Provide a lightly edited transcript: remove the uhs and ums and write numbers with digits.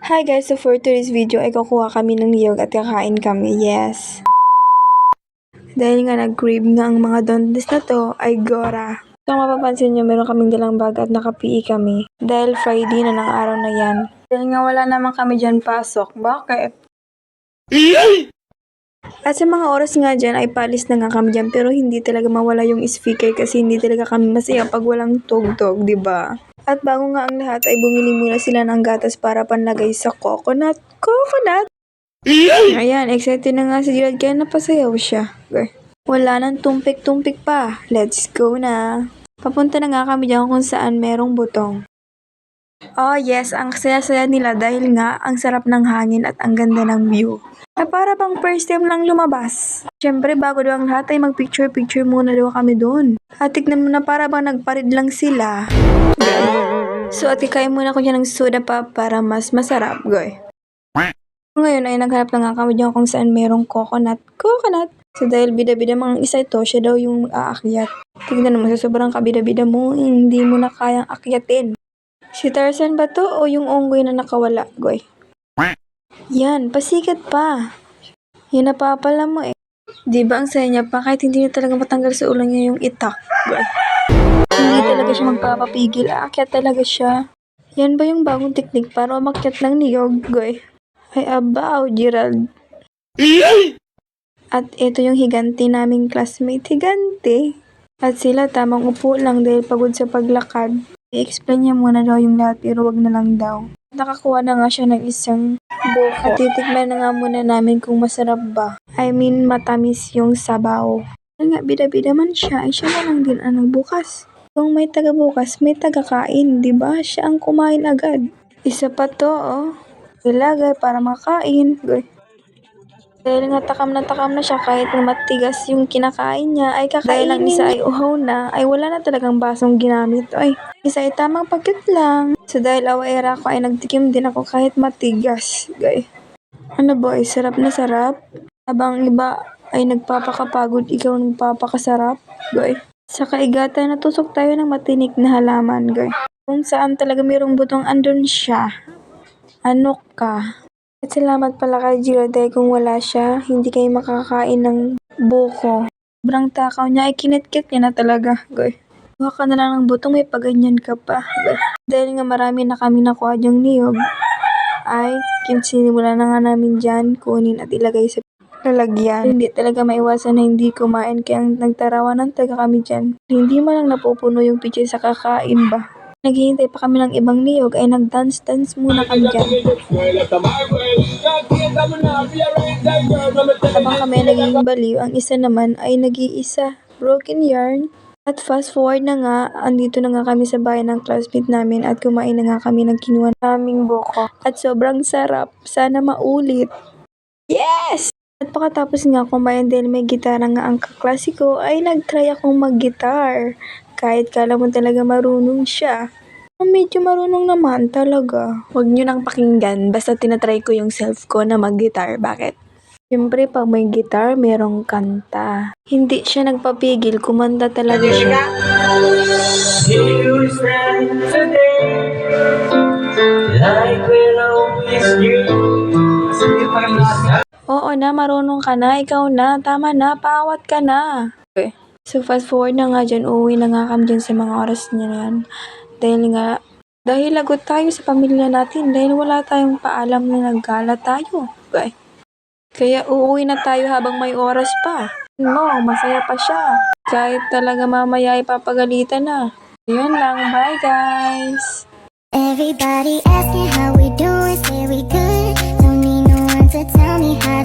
Hi guys, so for today's video ay kukuha kami ng niyog at kakain kami, yes. Dahil nga nag-crave nga ang mga dondes na to ay gora. So mapapansin nyo, meron kaming dalang bag at naka-PE kami. Dahil Friday na ng araw na yan. Dahil nga wala naman kami dyan pasok. Bakit? At sa mga oras nga dyan ay palis na nga kami dyan pero hindi talaga mawala yung speaker kasi hindi talaga kami masaya pag walang tugtog, ba? Diba? At bago nga ang lahat ay bumili muna sila ng gatas para panlagay sa coconut. Coconut! Ayan, excited na nga si Gerald kaya napasayaw siya. Okay. Wala nang tumpik-tumpik pa. Let's go na. Papunta na nga kami dyan kung saan merong butong. Oh yes, ang saya-saya nila dahil nga ang sarap ng hangin at ang ganda ng view. Ay para bang first time lang lumabas. Siyempre bago daw ang lahat ay mag-picture-picture muna daw kami doon. At tignan mo na para bang nagparid lang sila. So at kakain muna ko dyan ng soda pa para mas masarap, goy. Ngayon ay naghanap na nga kami dyan kung saan merong coconut. Coconut! So dahil bida-bida mga isa ito, siya daw yung aakyat. Tignan mo, sa sobrang kabida-bida mo, hindi mo na kayang akyatin. Si Tarzan ba to o yung unggoy na nakawala, goy? Yan, pasikat pa. Yan napapala mo eh. Di ba ang saya niya pa kahit hindi niya talaga matanggal sa ulo niya yung itak, goy? Hindi talaga siya magpapapigil, aakyat talaga siya. Yan ba yung bagong teknik para umakyat ng niyog, goy? Ay abaw, Gerald. At ito yung higanti naming classmate, higanti. At sila tamang upo lang dahil pagod sa paglakad. I-explain niya muna daw yung lahat pero wag na lang daw. Nakakuha na nga siya ng isang buko. At titikman na nga muna namin kung masarap ba. I mean matamis yung sabaw. Dahil nga bida-bida man siya, ay siya na lang din ang nagbukas. Kung may taga-bukas, may taga-kain, di ba? Siya ang kumain agad. Isa pa to, oh. Ilagay para makain. Dahil nga takam na siya kahit na matigas yung kinakain niya ay kakainin. Dahil ang isa ay uhaw na ay wala na talagang basong ginamit. Ay, isa ay tamang pagkit lang. So dahil awaera ko ay nagtikim din ako kahit matigas. Gay. Ano boy, sarap na sarap. Habang iba ay nagpapakapagod, ikaw nagpapakasarap. Gay. Sa kaigatan natusok tayo ng matinik na halaman. Gay. Kung saan talaga mayroong butong andun siya. Ano ka? At salamat pala kay Giro dahil kung wala siya, hindi kayo makakain ng buko. Sobrang takaw niya ay kinitkit niya na talaga. Goy. Kuha ka na lang ng butong, may paganyan ka pa. Goy. Dahil nga marami na kami nakuha dyang niyog, ay kinsinimula na nga namin dyan kunin at ilagay sa lalagyan. Hindi talaga maiwasan na hindi kumain kaya nagtarawanan taga kami dyan. Hindi man lang napupuno yung pitcher sa kakain ba. Naghihintay pa kami ng ibang niyog ay nag-dance muna kami dyan. Habang kami naging baliw, ang isa naman ay nag-iisa. Broken yarn. At fast forward na nga, andito na nga kami sa bayan ng classmate namin at kumain na nga kami ng kinuha naming buko. At sobrang sarap. Sana maulit. Yes! At pagkatapos nga kumain dahil may gitara nga ang kaklase ko, ay nag-try akong mag-gitar. Kahit kala mo talaga marunong siya. Medyo marunong naman talaga. Huwag nyo nang pakinggan, basta tinatry ko yung self ko na mag-gitar. Bakit? Siyempre, pag may gitar, merong kanta. Hindi siya nagpapigil, kumanta talaga siya. Oo na, marunong ka na, ikaw na, tama na, paawat ka na. Okay. So fast forward na nga dyan, uuwi na nga kami dyan sa mga oras niya na yan. Dahil lagot tayo sa pamilya natin, dahil wala tayong paalam na naggala tayo. Okay. Kaya uuwi na tayo habang may oras pa. No, masaya pa siya. Kahit talaga mamaya ipapagalitan na. Yun lang, bye guys! Everybody asking how we doing, say we good. Don't need no one to tell me how